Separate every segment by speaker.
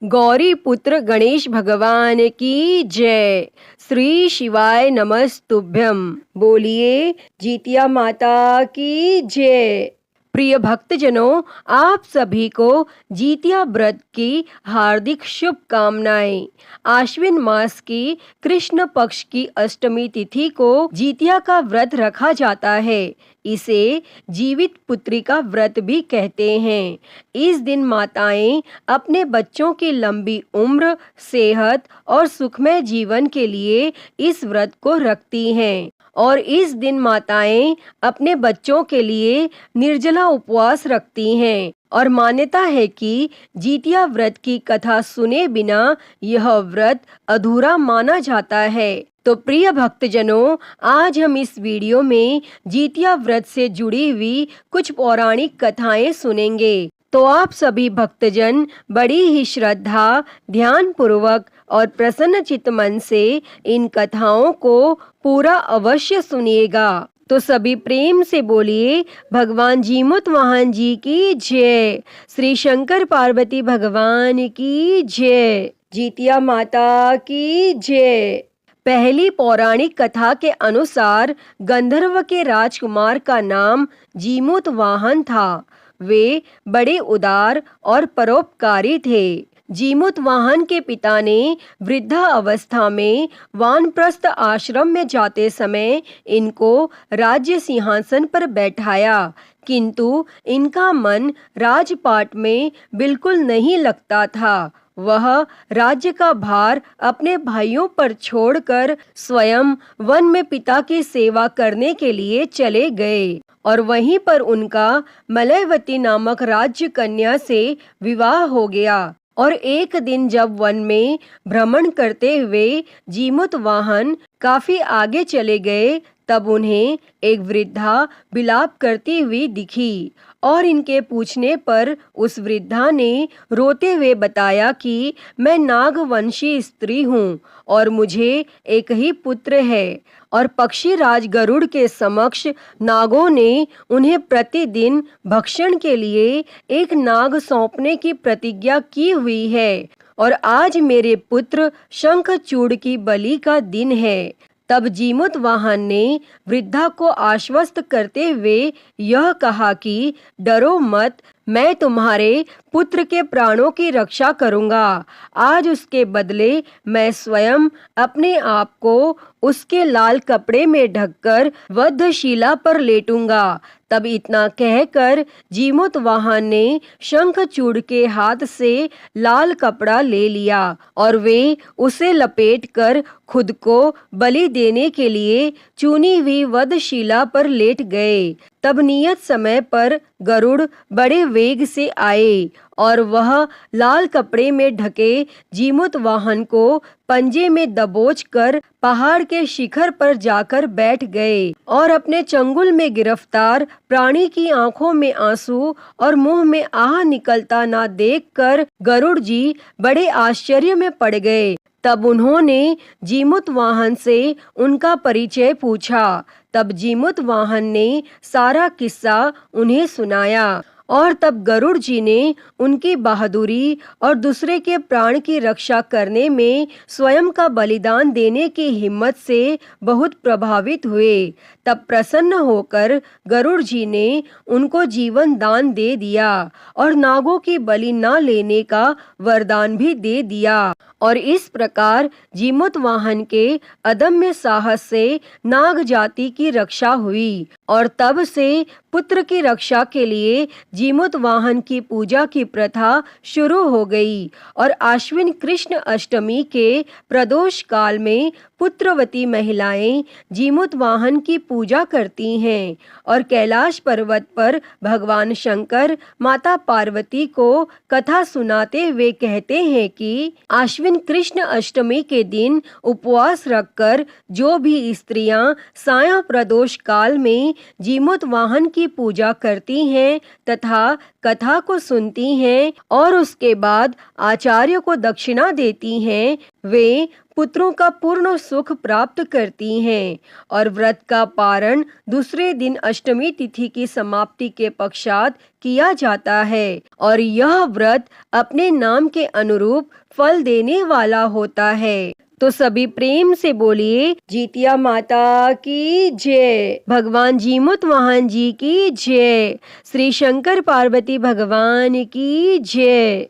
Speaker 1: गौरी पुत्र गणेश भगवान की जय। श्री शिवाय नमस्तुभ्यम। बोलिए जीतिया माता की जय। प्रिय भक्तजनों, आप सभी को जीतिया व्रत की हार्दिक शुभकामनाएं। आश्विन मास की कृष्ण पक्ष की अष्टमी तिथि को जीतिया का व्रत रखा जाता है। इसे जीवित पुत्री का व्रत भी कहते हैं। इस दिन माताएं अपने बच्चों की लंबी उम्र, सेहत और सुखमय जीवन के लिए इस व्रत को रखती हैं। और इस दिन माताएं अपने बच्चों के लिए निर्जला उपवास रखती हैं। और मान्यता है कि जीतिया व्रत की कथा सुने बिना यह व्रत अधूरा माना जाता है। तो प्रिय भक्तजनों, आज हम इस वीडियो में जीतिया व्रत से जुड़ी हुई कुछ पौराणिक कथाएं सुनेंगे। तो आप सभी भक्तजन बड़ी ही श्रद्धा, ध्यान पूर्वक और प्रसन्न चित्त मन से इन कथाओं को पूरा अवश्य सुनिएगा। तो सभी प्रेम से बोलिए भगवान जीमूत वाहन जी की जय। श्री शंकर पार्वती भगवान की जय। जीतिया माता की जय। पहली पौराणिक कथा के अनुसार गंधर्व के राजकुमार का नाम जीमूत वाहन था। वे बड़े उदार और परोपकारी थे। जीमूत वाहन के पिता ने वृद्धा अवस्था में वानप्रस्थ आश्रम में जाते समय इनको राज्य सिंहासन पर बैठाया, किंतु इनका मन राजपाट में बिल्कुल नहीं लगता था। वह राज्य का भार अपने भाइयों पर छोड़कर स्वयं वन में पिता की सेवा करने के लिए चले गए और वहीं पर उनका मलयवती नामक राज्य कन्या से विवाह हो गया। और एक दिन जब वन में भ्रमण करते हुए जीमूत वाहन काफी आगे चले गए, तब उन्हें एक वृद्धा विलाप करती हुई दिखी और इनके पूछने पर उस वृद्धा ने रोते हुए बताया कि मैं नागवंशी स्त्री हूँ और मुझे एक ही पुत्र है। और पक्षी राज गरुड़ के समक्ष नागों ने उन्हें प्रतिदिन भक्षण के लिए एक नाग सौंपने की प्रतिज्ञा की हुई है और आज मेरे पुत्र शंखचूड़ की बलि का दिन है। तब जीमूत वाहन ने वृद्धा को आश्वस्त करते हुए यह कहा कि डरो मत, मैं तुम्हारे पुत्र के प्राणों की रक्षा करूंगा। आज उसके बदले मैं स्वयं अपने आप को उसके लाल कपड़े में ढककर वधशिला पर लेटूंगा। तब इतना कहकर जीमूत वाहन ने शंखचूड़ के हाथ से लाल कपड़ा ले लिया और वे उसे लपेटकर खुद को बलि देने के लिए चुनी हुई वधशिला पर लेट गए। तब नियत समय पर गरुड़ बड़े वेग से आए और वह लाल कपड़े में ढके जीमूत वाहन को पंजे में दबोच कर पहाड़ के शिखर पर जाकर बैठ गए और अपने चंगुल में गिरफ्तार प्राणी की आंखों में आंसू और मुंह में आह निकलता ना देखकर गरुड़ जी बड़े आश्चर्य में पड़ गए। तब उन्होंने जीमूत वाहन से उनका परिचय पूछा। तब जीमूत वाहन ने सारा किस्सा उन्हें सुनाया और तब गरुड़ जी ने उनकी बहादुरी और दूसरे के प्राण की रक्षा करने में स्वयं का बलिदान देने की हिम्मत से बहुत प्रभावित हुए। तब प्रसन्न होकर गरुड़ जी ने उनको जीवन दान दे दिया और नागों की बलि न लेने का वरदान भी दे दिया। और इस प्रकार जीमूत वाहन के अदम्य साहस से नाग जाति की रक्षा हुई और तब से पुत्र की रक्षा के लिए जीमूत वाहन की पूजा की प्रथा शुरू हो गई। और आश्विन कृष्ण अष्टमी के प्रदोष काल में पुत्रवती महिलाएं जीमूत वाहन की पूजा करती हैं और कैलाश पर्वत पर भगवान शंकर माता पार्वती को कथा सुनाते हुए कहते हैं कि आश्विन कृष्ण अष्टमी के दिन उपवास रखकर जो भी स्त्रियां सायं प्रदोष काल में जीमूत वाहन की पूजा करती हैं तथा कथा को सुनती हैं और उसके बाद आचार्य को दक्षिणा देती हैं, वे पुत्रों का पूर्ण सुख प्राप्त करती हैं। और व्रत का पारण दूसरे दिन अष्टमी तिथि की समाप्ति के पश्चात किया जाता है और यह व्रत अपने नाम के अनुरूप फल देने वाला होता है। तो सभी प्रेम से बोलिए जीतिया माता की जय, भगवान जीमुत वाहन जी की जय, श्री शंकर पार्वती भगवान की जय।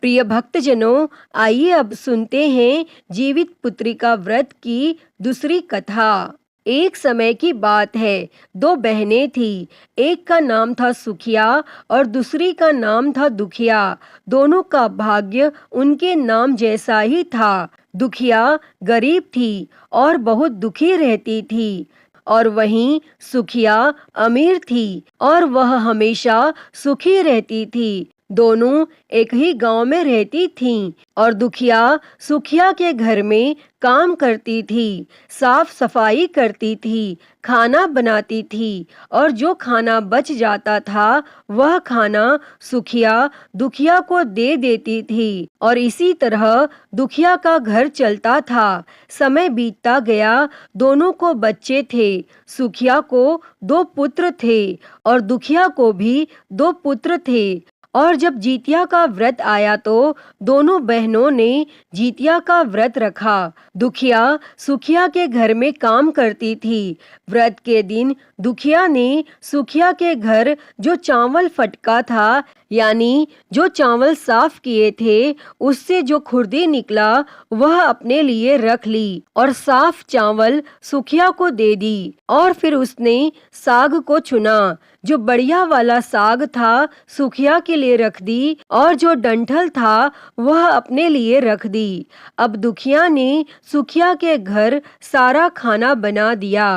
Speaker 1: प्रिय भक्तजनों, आइए अब सुनते हैं जीवित पुत्रिका व्रत की दूसरी कथा। एक समय की बात है, दो बहनें थी। एक का नाम था सुखिया और दूसरी का नाम था दुखिया। दोनों का भाग्य उनके नाम जैसा ही था। दुखिया गरीब थी और बहुत दुखी रहती थी और वहीं सुखिया अमीर थी और वह हमेशा सुखी रहती थी। दोनों एक ही गांव में रहती थीं और दुखिया सुखिया के घर में काम करती थी, साफ सफाई करती थी, खाना बनाती थी और जो खाना बच जाता था वह खाना सुखिया दुखिया को दे देती थी और इसी तरह दुखिया का घर चलता था। समय बीतता गया, दोनों को बच्चे थे। सुखिया को 2 पुत्र थे और दुखिया को भी 2 पुत्र थे। और जब जीतिया का व्रत आया तो दोनों बहनों ने जीतिया का व्रत रखा। दुखिया सुखिया के घर में काम करती थी। व्रत के दिन दुखिया ने सुखिया के घर जो चावल फटका था, यानी जो चावल साफ किए थे, उससे जो खुर्दी निकला वह अपने लिए रख ली और साफ चावल सुखिया को दे दी। और फिर उसने साग को चुना। जो बढ़िया वाला साग था सुखिया के लिए रख दी और जो डंठल था वह अपने लिए रख दी। अब दुखिया ने सुखिया के घर सारा खाना बना दिया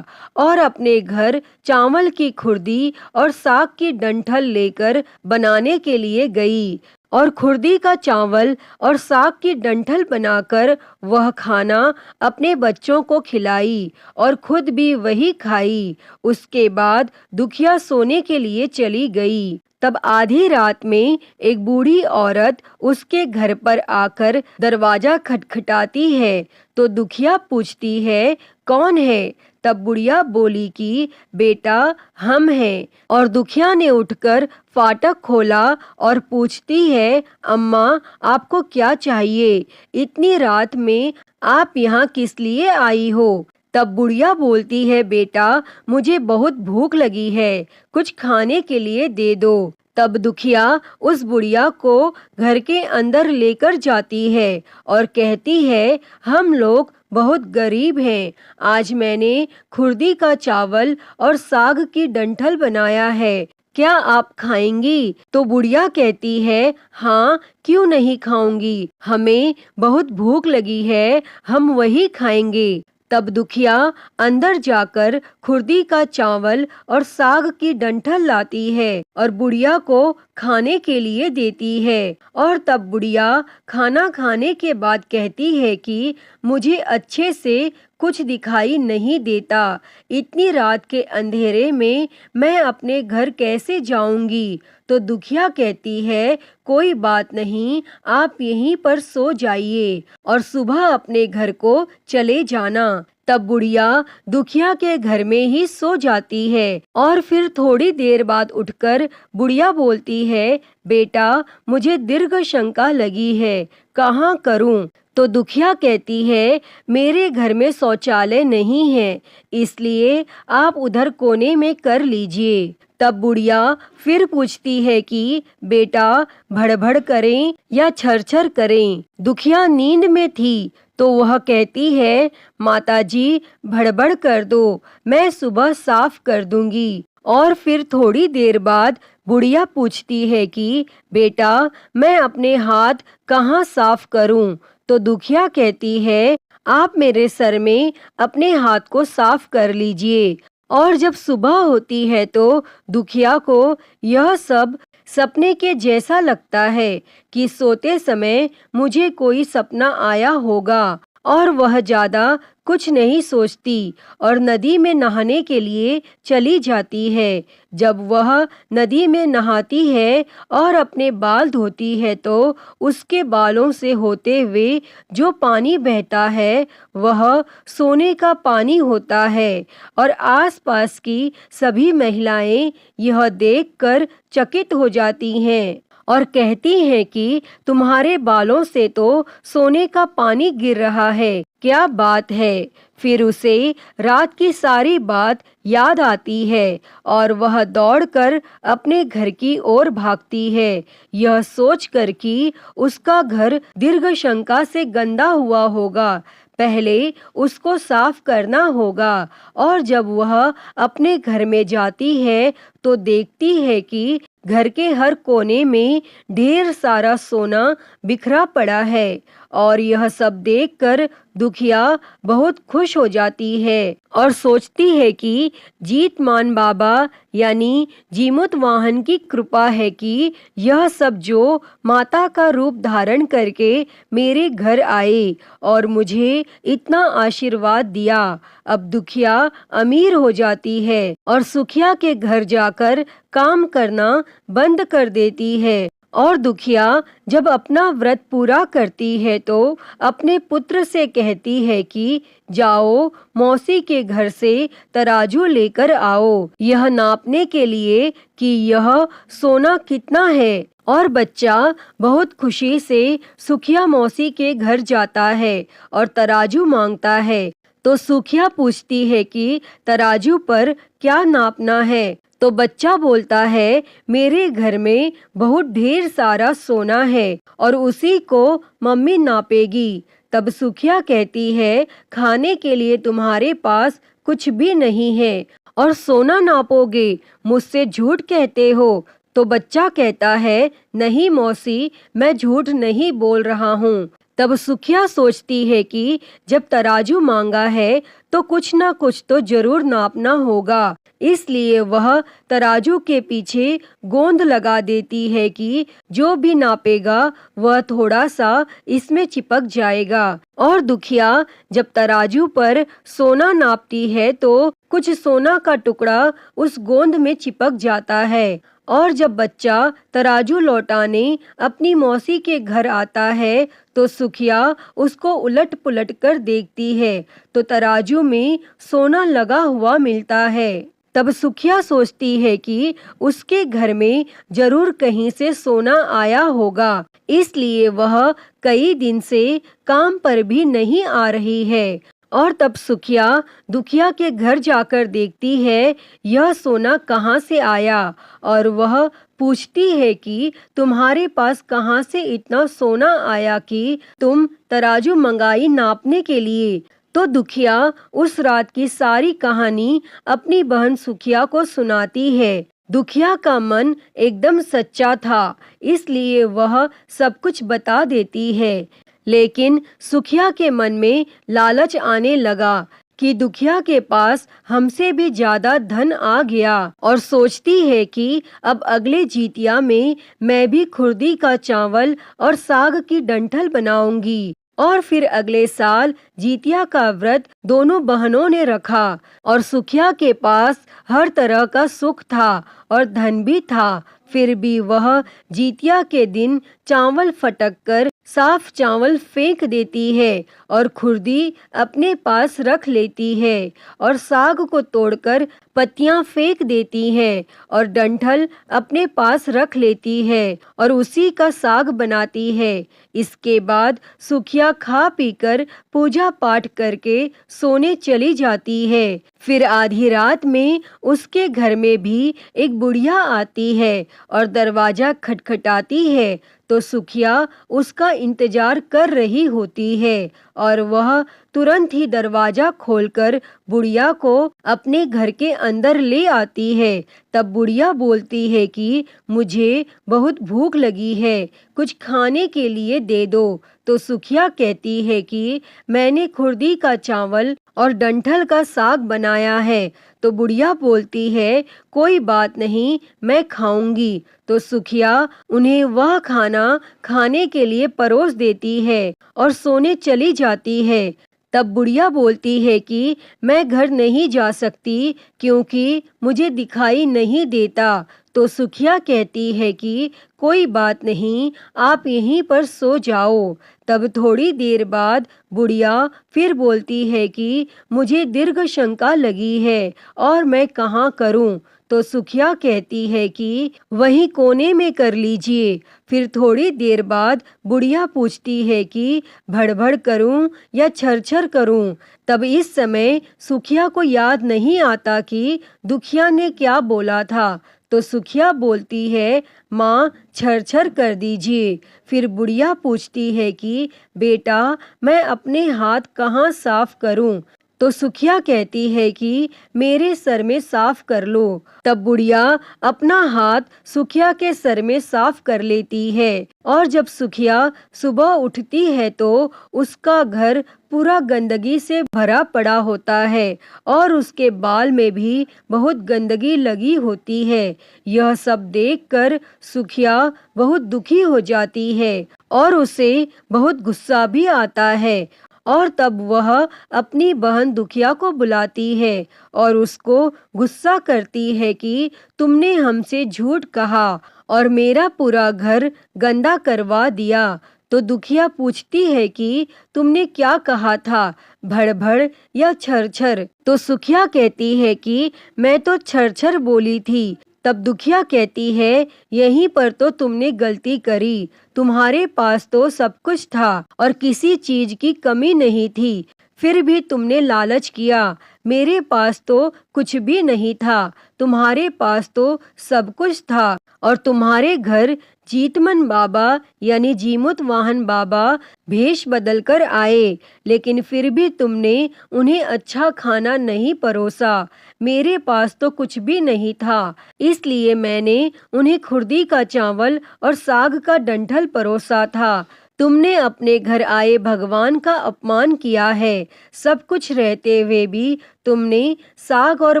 Speaker 1: और अपने घर चावल की खुर्दी और साग की डंठल लेकर बनाने के लिए गई और खुर्दी का चावल और साग की डंठल बनाकर वह खाना अपने बच्चों को खिलाई और खुद भी वही खाई। उसके बाद दुखिया सोने के लिए चली गई। तब आधी रात में एक बूढ़ी औरत उसके घर पर आकर दरवाजा खटखटाती है तो दुखिया पूछती है, कौन है? तब बुढ़िया बोली कि बेटा हम हैं। और दुखिया ने उठकर फाटक खोला और पूछती है, अम्मा आपको क्या चाहिए? इतनी रात में आप यहाँ किस लिए आई हो? तब बुढ़िया बोलती है, बेटा मुझे बहुत भूख लगी है, कुछ खाने के लिए दे दो। तब दुखिया उस बुढ़िया को घर के अंदर लेकर जाती है और कहती है, हम लोग बहुत गरीब हैं। आज मैंने खुर्दी का चावल और साग की डंठल बनाया है, क्या आप खाएंगी? तो बुढ़िया कहती है, हाँ क्यों नहीं खाऊंगी, हमें बहुत भूख लगी है, हम वही खाएंगे। तब दुखिया अंदर जाकर खुर्दी का चावल और साग की डंठल लाती है और बुढ़िया को खाने के लिए देती है। और तब बुढ़िया खाना खाने के बाद कहती है कि मुझे अच्छे से कुछ दिखाई नहीं देता, इतनी रात के अंधेरे में मैं अपने घर कैसे जाऊंगी? तो दुखिया कहती है, कोई बात नहीं, आप यहीं पर सो जाइए और सुबह अपने घर को चले जाना। तब बुढ़िया दुखिया के घर में ही सो जाती है और फिर थोड़ी देर बाद उठकर बुढ़िया बोलती है, बेटा मुझे दीर्घ शंका लगी है, कहाँ करूं? तो दुखिया कहती है, मेरे घर में शौचालय नहीं है, इसलिए आप उधर कोने में कर लीजिए। तब बुढ़िया फिर पूछती है कि बेटा भड़भड़ करें या छरछर करें? दुखिया नींद में थी तो वह कहती है, माताजी भड़बड़ कर दो, मैं सुबह साफ कर दूंगी। और फिर थोड़ी देर बाद बुढ़िया पूछती है कि बेटा मैं अपने हाथ कहाँ साफ करूं? तो दुखिया कहती है, आप मेरे सर में अपने हाथ को साफ कर लीजिए। और जब सुबह होती है तो दुखिया को यह सब सपने के जैसा लगता है कि सोते समय मुझे कोई सपना आया होगा और वह ज़्यादा कुछ नहीं सोचती और नदी में नहाने के लिए चली जाती है। जब वह नदी में नहाती है और अपने बाल धोती है तो उसके बालों से होते हुए जो पानी बहता है वह सोने का पानी होता है और आसपास की सभी महिलाएं यह देखकर चकित हो जाती हैं और कहती हैं कि तुम्हारे बालों से तो सोने का पानी गिर रहा है, क्या बात है। फिर उसे रात की सारी बात याद आती है और वह दौड़कर अपने घर की ओर भागती है, यह सोचकर कि उसका घर दीर्घ शंका से गंदा हुआ होगा। पहले उसको साफ करना होगा। और जब वह अपने घर में जाती है तो देखती है कि घर के हर कोने में ढेर सारा सोना बिखरा पड़ा है और यह सब देखकर दुखिया बहुत खुश हो जाती है और सोचती है कि जीतमान बाबा यानी जीमुत वाहन की कृपा है कि यह सब जो माता का रूप धारण करके मेरे घर आए और मुझे इतना आशीर्वाद दिया। अब दुखिया अमीर हो जाती है और सुखिया के घर जाकर काम करना बंद कर देती है और दुखिया जब अपना व्रत पूरा करती है तो अपने पुत्र से कहती है कि जाओ मौसी के घर से तराजू लेकर आओ यह नापने के लिए कि यह सोना कितना है। और बच्चा बहुत खुशी से सुखिया मौसी के घर जाता है और तराजू मांगता है। तो सुखिया पूछती है कि तराजू पर क्या नापना है। तो बच्चा बोलता है मेरे घर में बहुत ढेर सारा सोना है और उसी को मम्मी नापेगी। तब सुखिया कहती है खाने के लिए तुम्हारे पास कुछ भी नहीं है और सोना नापोगे, मुझसे झूठ कहते हो। तो बच्चा कहता है नहीं मौसी, मैं झूठ नहीं बोल रहा हूँ। तब सुखिया सोचती है कि जब तराजू मांगा है तो कुछ ना कुछ तो जरूर नापना होगा, इसलिए वह तराजू के पीछे गोंद लगा देती है कि जो भी नापेगा वह थोड़ा सा इसमें चिपक जाएगा। और दुखिया जब तराजू पर सोना नापती है तो कुछ सोना का टुकड़ा उस गोंद में चिपक जाता है। और जब बच्चा तराजू लौटाने अपनी मौसी के घर आता है तो सुखिया उसको उलट पुलट कर देखती है तो तराजू में सोना लगा हुआ मिलता है। तब सुखिया सोचती है कि उसके घर में जरूर कहीं से सोना आया होगा, इसलिए वह कई दिन से काम पर भी नहीं आ रही है। और तब सुखिया दुखिया के घर जाकर देखती है यह सोना कहाँ से आया और वह पूछती है कि तुम्हारे पास कहाँ से इतना सोना आया कि तुम तराजू मंगाई नापने के लिए। तो दुखिया उस रात की सारी कहानी अपनी बहन सुखिया को सुनाती है। दुखिया का मन एकदम सच्चा था, इसलिए वह सब कुछ बता देती है। लेकिन सुखिया के मन में लालच आने लगा कि दुखिया के पास हमसे भी ज्यादा धन आ गया और सोचती है कि अब अगले जीतिया में मैं भी खुर्दी का चावल और साग की डंठल बनाऊंगी। और फिर अगले साल जीतिया का व्रत दोनों बहनों ने रखा और सुखिया के पास हर तरह का सुख था और धन भी था। फिर भी वह जीतिया के दिन चावल फटक कर साफ चावल फेंक देती है और खुर्दी अपने पास रख लेती है और साग को तोड़कर पत्तियां फेंक देती है और डंठल अपने पास रख लेती है और उसी का साग बनाती है। इसके बाद सुखिया खा पीकर पूजा पाठ करके सोने चली जाती है। फिर आधी रात में उसके घर में भी एक बुढ़िया आती है और दरवाजा खटखटाती है तो सुखिया उसका इंतजार कर रही होती है और वह तुरंत ही दरवाजा खोलकर बुढ़िया को अपने घर के अंदर ले आती है। तब बुढ़िया बोलती है कि मुझे बहुत भूख लगी है, कुछ खाने के लिए दे दो। तो सुखिया कहती है कि मैंने खुर्दी का चावल और डंठल का साग बनाया है। तो बुढ़िया बोलती है कोई बात नहीं, मैं खाऊंगी। तो सुखिया उन्हें वह खाना खाने के लिए परोस देती है और सोने चली जाती है। तब बुढ़िया बोलती है कि मैं घर नहीं जा सकती क्योंकि मुझे दिखाई नहीं देता। तो सुखिया कहती है कि कोई बात नहीं, आप यहीं पर सो जाओ। तब थोड़ी देर बाद बुढ़िया फिर बोलती है कि मुझे दीर्घ शंका लगी है और मैं कहाँ करूं। तो सुखिया कहती है कि वहीं कोने में कर लीजिए। फिर थोड़ी देर बाद बुढ़िया पूछती है कि भड़भड़ करूं या छरछर करूं। तब इस समय सुखिया को याद नहीं आता कि दुखिया ने क्या बोला था। तो सुखिया बोलती है माँ छरछर कर दीजिए। फिर बुढ़िया पूछती है कि बेटा मैं अपने हाथ कहाँ साफ करूं। तो सुखिया कहती है कि मेरे सर में साफ कर लो। तब बुढ़िया अपना हाथ सुखिया के सर में साफ कर लेती है और जब सुखिया सुबह उठती है तो उसका घर पूरा गंदगी से भरा पड़ा होता है और उसके बाल में भी बहुत गंदगी लगी होती है। यह सब देखकर सुखिया बहुत दुखी हो जाती है और उसे बहुत गुस्सा भी आता है और तब वह अपनी बहन दुखिया को बुलाती है और उसको गुस्सा करती है कि तुमने हमसे झूठ कहा और मेरा पूरा घर गंदा करवा दिया। तो दुखिया पूछती है कि तुमने क्या कहा था, भड़भड़ या छरछर। तो सुखिया कहती है कि मैं तो छरछर बोली थी। तब दुखिया कहती है यहीं पर तो तुमने गलती करी, तुम्हारे पास तो सब कुछ था और किसी चीज की कमी नहीं थी, फिर भी तुमने लालच किया। मेरे पास तो कुछ भी नहीं था, तुम्हारे पास तो सब कुछ था और तुम्हारे घर जीतमन बाबा यानी जीमुत वाहन बाबा भेष बदल कर आए, लेकिन फिर भी तुमने उन्हें अच्छा खाना नहीं परोसा। मेरे पास तो कुछ भी नहीं था, इसलिए मैंने उन्हें खुर्दी का चावल और साग का डंठल परोसा था। तुमने अपने घर आए भगवान का अपमान किया है। सब कुछ रहते हुए भी तुमने साग और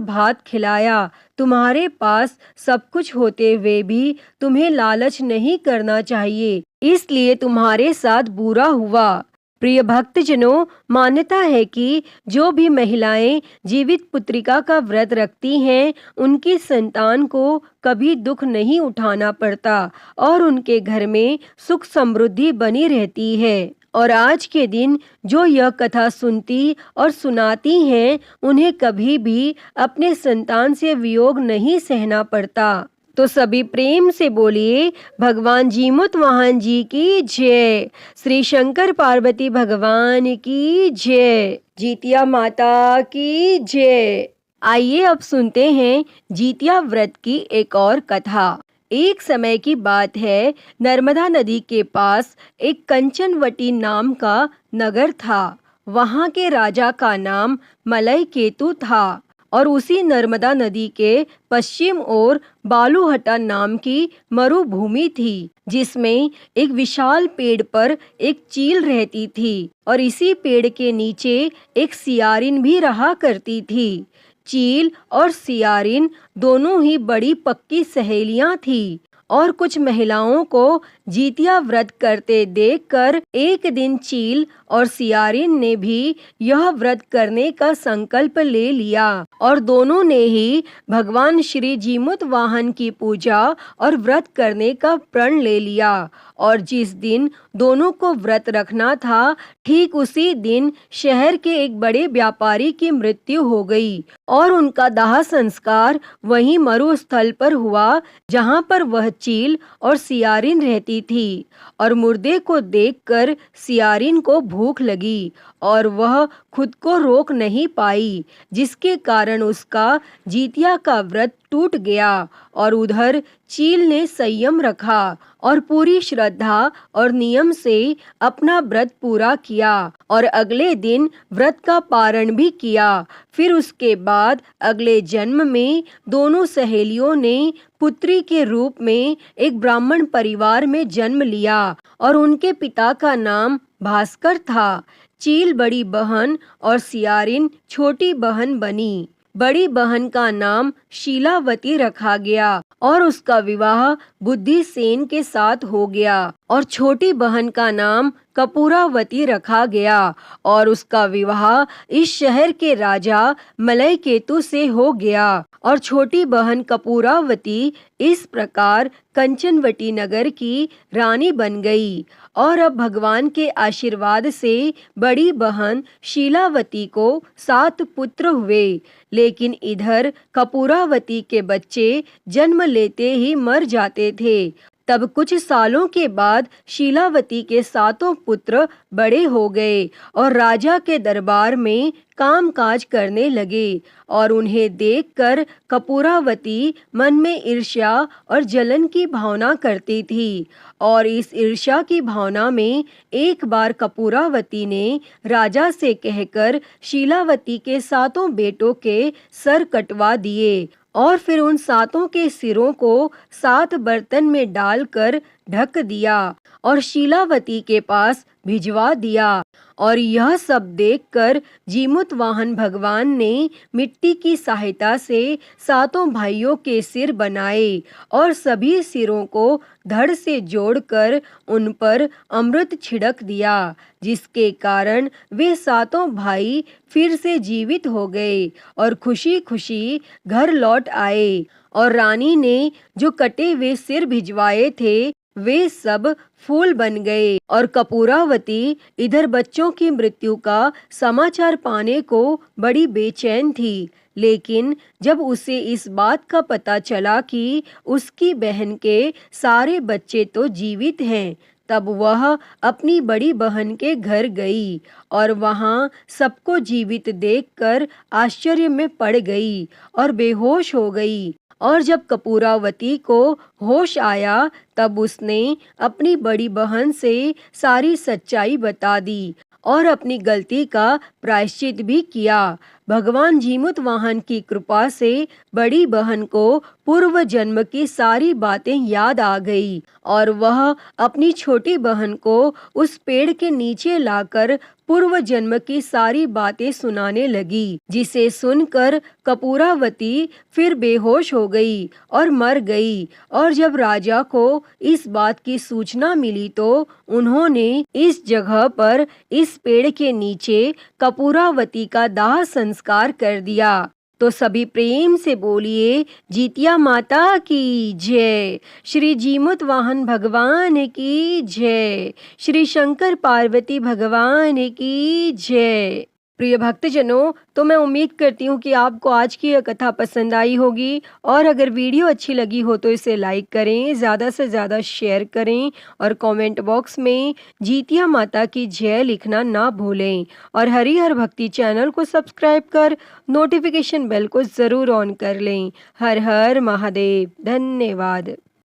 Speaker 1: भात खिलाया। तुम्हारे पास सब कुछ होते हुए भी तुम्हें लालच नहीं करना चाहिए, इसलिए तुम्हारे साथ बुरा हुआ। प्रिय भक्तजनों, मान्यता है कि जो भी महिलाएं जीवित पुत्रिका का व्रत रखती हैं, उनकी संतान को कभी दुख नहीं उठाना पड़ता और उनके घर में सुख समृद्धि बनी रहती है। और आज के दिन जो यह कथा सुनती और सुनाती हैं, उन्हें कभी भी अपने संतान से वियोग नहीं सहना पड़ता। तो सभी प्रेम से बोलिए भगवान जीमुत वाहन जी की जय, श्री शंकर पार्वती भगवान की जय, जीतिया माता की जय। आइए अब सुनते हैं जीतिया व्रत की एक और कथा। एक समय की बात है, नर्मदा नदी के पास एक कंचनवटी नाम का नगर था। वहाँ के राजा का नाम मलय केतु था और उसी नर्मदा नदी के पश्चिम ओर बालूहटा नाम की मरुभूमि थी, जिसमें एक विशाल पेड़ पर एक चील रहती थी और इसी पेड़ के नीचे एक सियारिन भी रहा करती थी। चील और सियारिन दोनों ही बड़ी पक्की सहेलियां थी और कुछ महिलाओं को जीतिया व्रत करते देखकर एक दिन चील और सियारिन ने भी यह व्रत करने का संकल्प ले लिया और दोनों ने ही भगवान श्री जीमुत वाहन की पूजा और व्रत करने का प्रण ले लिया। और जिस दिन दोनों को व्रत रखना था, ठीक उसी दिन शहर के एक बड़े व्यापारी की मृत्यु हो गई और उनका दाह संस्कार वहीं मरुस्थल पर हुआ जहां पर वह चील और सियारिन रहती थी। और मुर्दे को देखकर सियारिन को भूख लगी और वह खुद को रोक नहीं पाई, जिसके कारण उसका जीतिया का व्रत टूट गया। और उधर चील ने संयम रखा और पूरी श्रद्धा और नियम से अपना व्रत पूरा किया और अगले दिन व्रत का पारण भी किया। फिर उसके बाद अगले जन्म में दोनों सहेलियों ने पुत्री के रूप में एक ब्राह्मण परिवार में जन्म लिया और उनके पिता का नाम भास्कर था। चील बड़ी बहन और सियारिन छोटी बहन बनी। बड़ी बहन का नाम शीलावती रखा गया और उसका विवाह बुद्धिसेन के साथ हो गया और छोटी बहन का नाम कपूरावती रखा गया और उसका विवाह इस शहर के राजा मलय केतु से हो गया और छोटी बहन कपूरावती इस प्रकार कंचनवटी नगर की रानी बन गई। और अब भगवान के आशीर्वाद से बड़ी बहन शीलावती को 7 पुत्र हुए, लेकिन इधर कपूरावती के बच्चे जन्म लेते ही मर जाते थे। तब कुछ सालों के बाद शीलावती के 7 पुत्र बड़े हो गए और राजा के दरबार में कामकाज करने लगे और उन्हें देखकर कपूरावती मन में ईर्ष्या और जलन की भावना करती थी। और इस ईर्ष्या की भावना में एक बार कपूरावती ने राजा से कहकर शीलावती के 7 बेटों के सर कटवा दिए और फिर उन 7 के सिरों को 7 बर्तन में डालकर ढक दिया और शीलावती के पास भिजवा दिया। और यह सब देखकर जीमूत वाहन भगवान ने मिट्टी की सहायता से 7 भाइयों के सिर बनाए और सभी सिरों को धड़ से जोड़कर उन पर अमृत छिड़क दिया, जिसके कारण वे 7 भाई फिर से जीवित हो गए और खुशी खुशी घर लौट आए। और रानी ने जो कटे हुए सिर भिजवाए थे वे सब फूल बन गए। और कपूरावती इधर बच्चों की मृत्यु का समाचार पाने को बड़ी बेचैन थी, लेकिन जब उसे इस बात का पता चला कि उसकी बहन के सारे बच्चे तो जीवित हैं, तब वह अपनी बड़ी बहन के घर गई और वहां सबको जीवित देखकर आश्चर्य में पड़ गई और बेहोश हो गई। और जब कपूरावती को होश आया तब उसने अपनी बड़ी बहन से सारी सच्चाई बता दी और अपनी गलती का प्रायश्चित भी किया। भगवान जीमूत वाहन की कृपा से बड़ी बहन को पूर्व जन्म की सारी बातें याद आ गई और वह अपनी छोटी बहन को उस पेड़ के नीचे लाकर पूर्व जन्म की सारी बातें सुनाने लगी, जिसे सुनकर कपूरावती फिर बेहोश हो गई और मर गई। और जब राजा को इस बात की सूचना मिली तो उन्होंने इस जगह पर इस पेड़ के नीचे कपूरावती का दाह संस्कार कर दिया। तो सभी प्रेम से बोलिए जितिया माता की जय, श्री जीमूत वाहन भगवान की जय, श्री शंकर पार्वती भगवान की जय। प्रिय भक्तजनों, तो मैं उम्मीद करती हूँ कि आपको आज की यह कथा पसंद आई होगी और अगर वीडियो अच्छी लगी हो तो इसे लाइक करें, ज़्यादा से ज़्यादा शेयर करें और कमेंट बॉक्स में जितिया माता की जय लिखना ना भूलें और हरिहर भक्ति चैनल को सब्सक्राइब कर नोटिफिकेशन बेल को ज़रूर ऑन कर लें। हर हर महादेव। धन्यवाद।